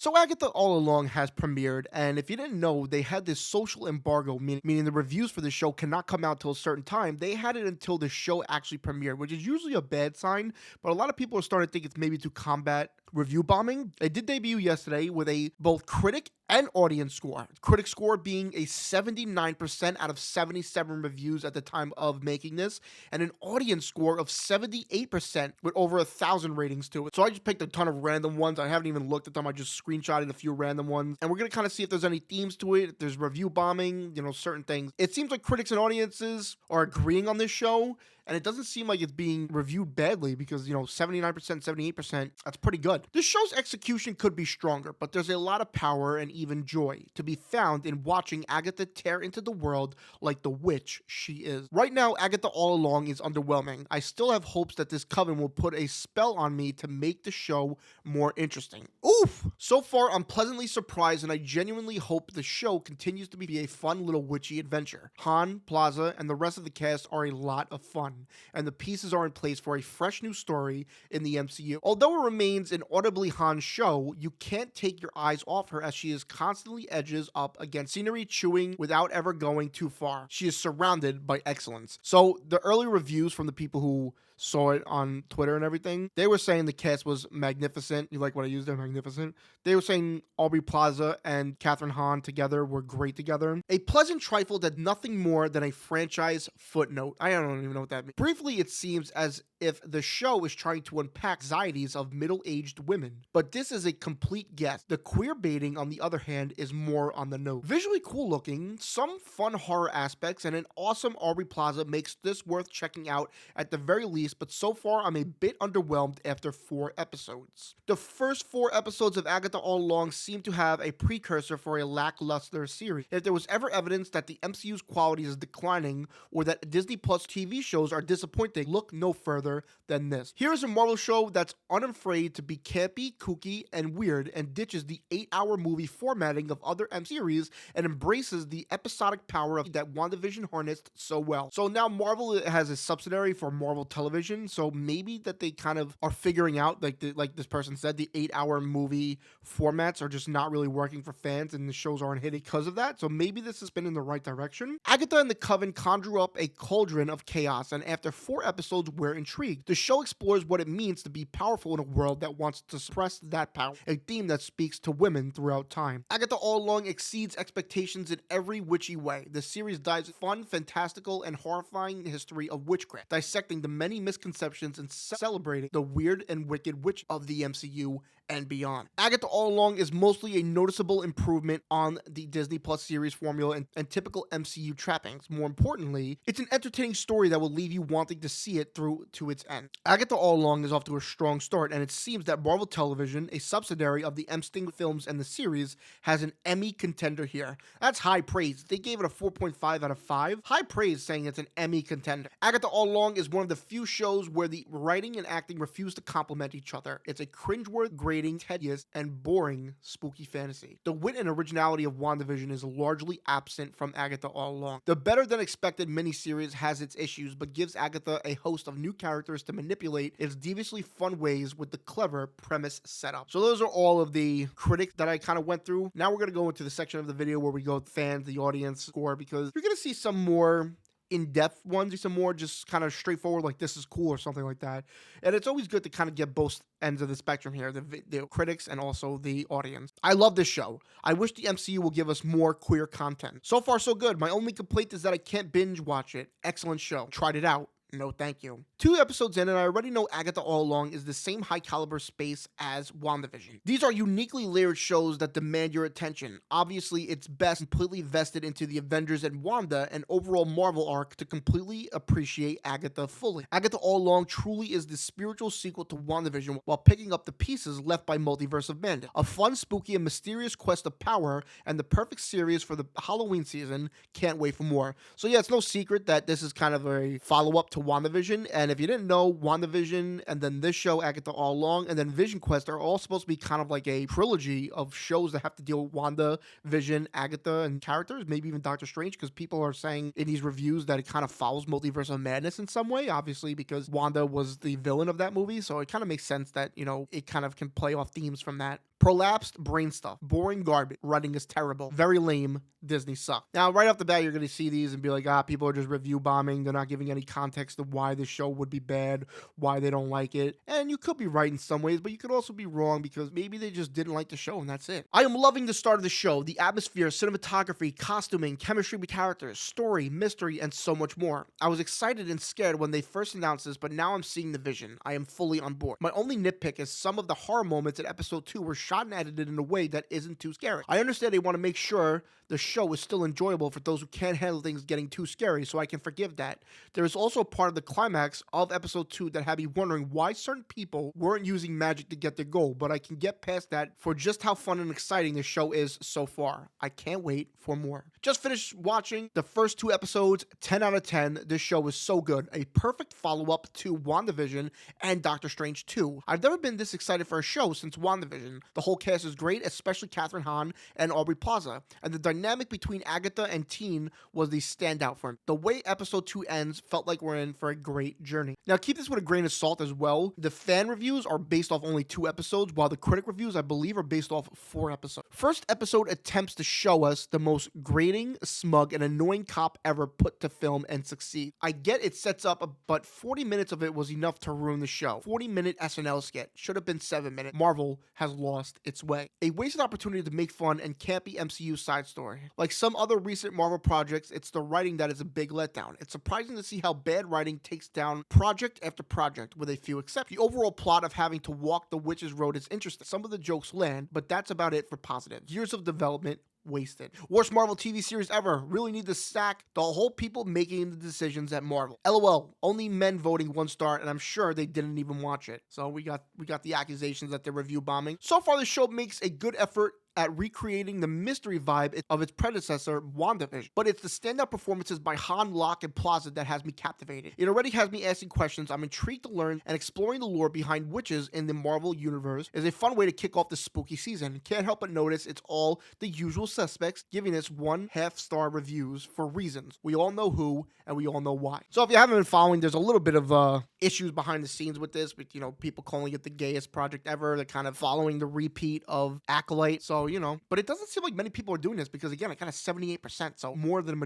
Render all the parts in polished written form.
So Agatha All Along has premiered, and if you didn't know, they had this social embargo, meaning the reviews for the show cannot come out till a certain time. They had it until the show actually premiered, which is usually a bad sign, but a lot of people are starting to think it's maybe to combat review bombing. It did debut yesterday with a both critic and audience score. Critic score being a 79% out of 77 reviews at the time of making this, and an audience score of 78% with over 1,000 ratings to it. So I just picked a ton of random ones. I haven't even looked at them. I just screenshotted a few random ones, and we're gonna kind of see if there's any themes to it, if there's review bombing, certain things. It seems like critics and audiences are agreeing on this show, and it doesn't seem like it's being reviewed badly because 79%, 78%, that's pretty good. This show's execution could be stronger, but there's a lot of power and even joy to be found in watching Agatha tear into the world like the witch she is. Right now, Agatha All Along is underwhelming. I still have hopes that this coven will put a spell on me to make the show more interesting. Oof! So far, I'm pleasantly surprised, and I genuinely hope the show continues to be a fun little witchy adventure. Han, Plaza, and the rest of the cast are a lot of fun, and the pieces are in place for a fresh new story in the MCU. Although it remains an audibly Han show, you can't take your eyes off her as she is constantly edges up against scenery chewing without ever going too far. She is surrounded by excellence. So the early reviews from the people who saw it on Twitter and everything, they were saying the cast was magnificent. You like what I used there? Magnificent. They were saying Aubrey Plaza and Catherine Hahn together were great together. A pleasant trifle that nothing more than a franchise footnote. I don't even know what that means. Briefly, it seems as if the show is trying to unpack anxieties of middle-aged women, but this is a complete guess. The queer baiting, on the other hand, is more on the nose. Visually cool looking, some fun horror aspects, and an awesome Aubrey Plaza makes this worth checking out at the very least, but so far I'm a bit underwhelmed after 4 episodes. The first 4 episodes of Agatha All Along seem to have a precursor for a lackluster series. If there was ever evidence that the MCU's quality is declining or that Disney Plus TV shows are disappointing, look no further than this. Here is a Marvel show that's unafraid to be campy, kooky, and weird, and ditches the 8-hour movie formatting of other M series and embraces the episodic power of that WandaVision harnessed so well. So now Marvel has a subsidiary for Marvel Television, so maybe that they kind of are figuring out, like this person said, the 8-hour movie formats are just not really working for fans, and the shows aren't hitting because of that. So maybe this has been in the right direction. Agatha and the Coven conjure up a cauldron of chaos, and after 4 episodes, we're intrigued. The show explores what it means to be powerful in a world that wants to suppress that power, a theme that speaks to women throughout time. Agatha All Along exceeds expectations in every witchy way. The series dives fun, fantastical, and horrifying history of witchcraft, dissecting the many misconceptions and celebrating the weird and wicked witch of the MCU and beyond. Agatha All Along is mostly a noticeable improvement on the Disney Plus series formula and typical MCU trappings. More importantly, it's an entertaining story that will leave you wanting to see it through to its end. Agatha All Along is off to a strong start, and it seems that Marvel Television, a subsidiary of the Sting films and the series, has an Emmy contender here. That's high praise. They gave it a 4.5 out of 5. High praise saying it's an Emmy contender. Agatha All Along is one of the few shows where the writing and acting refuse to complement each other. It's a cringeworthy, grating, tedious, and boring spooky fantasy. The wit and originality of WandaVision is largely absent from Agatha All Along. The better-than-expected miniseries has its issues, but gives Agatha a host of new characters to manipulate its deviously fun ways with the clever premise setup. So those are all of the critics that I kind of went through. Now we're going to go into the section of the video where we go fans, the audience score, because you're going to see some more in-depth ones, some more just kind of straightforward, like this is cool or something like that. And it's always good to kind of get both ends of the spectrum here, the critics and also the audience. I love this show. I wish the MCU will give us more queer content. So far, so good. My only complaint is that I can't binge watch it. Excellent show. Tried it out. No, thank you. 2 episodes in, and I already know Agatha All Along is the same high caliber space as WandaVision. These are uniquely layered shows that demand your attention. Obviously, it's best completely vested into the Avengers and Wanda and overall Marvel arc to completely appreciate Agatha fully. Agatha All Along truly is the spiritual sequel to WandaVision while picking up the pieces left by Multiverse of Madness. A fun, spooky, and mysterious quest of power, and the perfect series for the Halloween season. Can't wait for more. So yeah, it's no secret that this is kind of a follow-up to WandaVision, and if you didn't know, WandaVision and then this show Agatha All Along and then Vision Quest are all supposed to be kind of like a trilogy of shows that have to deal with Wanda, Vision, Agatha, and characters, maybe even Doctor Strange, because people are saying in these reviews that it kind of follows Multiverse of Madness in some way, obviously because Wanda was the villain of that movie, so it kind of makes sense that, it kind of can play off themes from that. Prolapsed brain stuff. Boring garbage. Writing is terrible. Very lame. Disney sucked. Now, right off the bat, you're going to see these and be like, people are just review bombing. They're not giving any context of why the show would be bad, why they don't like it. And you could be right in some ways, but you could also be wrong because maybe they just didn't like the show and that's it. I am loving the start of the show, the atmosphere, cinematography, costuming, chemistry with characters, story, mystery, and so much more. I was excited and scared when they first announced this, but now I'm seeing the vision. I am fully on board. My only nitpick is some of the horror moments in episode 2 were shot and edited in a way that isn't too scary. I understand they want to make sure the show is still enjoyable for those who can't handle things getting too scary, so I can forgive that. There is also a part of the climax of episode 2 that had me wondering why certain people weren't using magic to get their goal, but I can get past that for just how fun and exciting the show is so far. I can't wait for more. Just finished watching the first 2 episodes, 10 out of 10. This show is so good. A perfect follow-up to WandaVision and Doctor Strange 2. I've never been this excited for a show since WandaVision. The whole cast is great, especially Catherine Hahn and Aubrey Plaza, and the dynamic between Agatha and Teen was the standout for me. The way episode 2 ends felt like we're in for a great journey. Now keep this with a grain of salt as well. The fan reviews are based off only 2 episodes, while the critic reviews, I believe, are based off 4 episodes. First episode attempts to show us the most grating, smug, and annoying cop ever put to film and succeed. I get it sets up, but 40 minutes of it was enough to ruin the show. 40-minute SNL skit. Should have been 7 minutes. Marvel has lost its way. A wasted opportunity to make fun and campy MCU side story. Like some other recent Marvel projects, it's the writing that is a big letdown. It's surprising to see how bad writing takes down project after project with a few exceptions. The overall plot of having to walk the witch's road is interesting. Some of the jokes land, but that's about it for positives. Years of development wasted. Worst Marvel TV series ever. Really need to sack the whole people making the decisions at Marvel. LOL. Only men voting 1 star, and I'm sure they didn't even watch it. So we got the accusations that they're review bombing. So far, the show makes a good effort at recreating the mystery vibe of its predecessor, WandaVision. But it's the standout performances by Han, Locke, and Plaza that has me captivated. It already has me asking questions. I'm intrigued to learn, and exploring the lore behind witches in the Marvel Universe is a fun way to kick off the spooky season. Can't help but notice it's all the usual suspects giving us 1.5-star reviews for reasons. We all know who, and we all know why. So if you haven't been following, there's a little bit of issues behind the scenes with this, with, people calling it the gayest project ever. They're kind of following the repeat of Acolyte. So, but it doesn't seem like many people are doing this because, again, it kind of 78%, so more than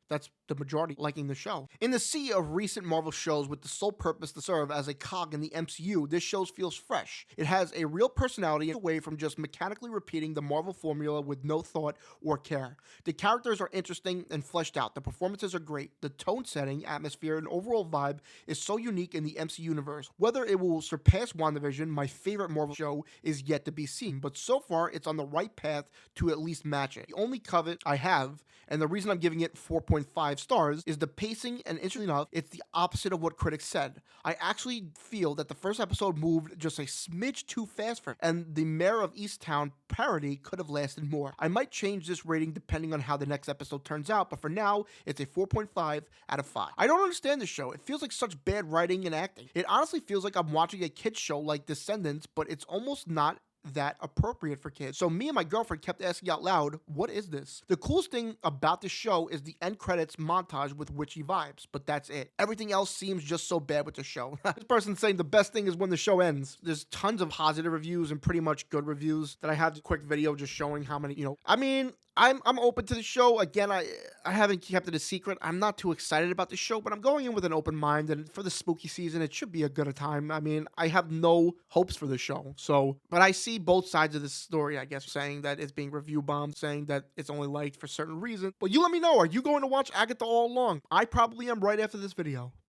that's the majority liking the show. In the sea of recent Marvel shows with the sole purpose to serve as a cog in the MCU, this show feels fresh. It has a real personality away from just mechanically repeating the Marvel formula with no thought or care. The characters are interesting and fleshed out. The performances are great. The tone setting, atmosphere, and overall vibe is so unique in the MCU universe. Whether it will surpass WandaVision, my favorite Marvel show, is yet to be seen, but so far it's on the right path to at least match it. The only covet I have, and the reason I'm giving it 4.5 stars, is the pacing, and interestingly enough, it's the opposite of what critics said. I actually feel that the first episode moved just a smidge too fast for me, and the Mayor of Easttown parody could have lasted more. I might change this rating depending on how the next episode turns out, but for now, it's a 4.5 out of 5. I don't understand this show. It feels like such bad writing and acting. It honestly feels like I'm watching a kid's show like Descendants, but it's almost not that appropriate for kids. So me and my girlfriend kept asking out loud, what is this? The coolest thing about this show is the end credits montage with witchy vibes, but that's it. Everything else seems just so bad with the show. This person's saying the best thing is when the show ends. There's tons of positive reviews and pretty much good reviews that I have a quick video just showing how many, I'm open to the show. Again, I haven't kept it a secret. I'm not too excited about the show, but I'm going in with an open mind, and for the spooky season, it should be a good time. I mean, I have no hopes for the show. But I see both sides of this story, I guess, saying that it's being review bombed, saying that it's only liked for certain reasons. But you let me know, are you going to watch Agatha All Along? I probably am right after this video.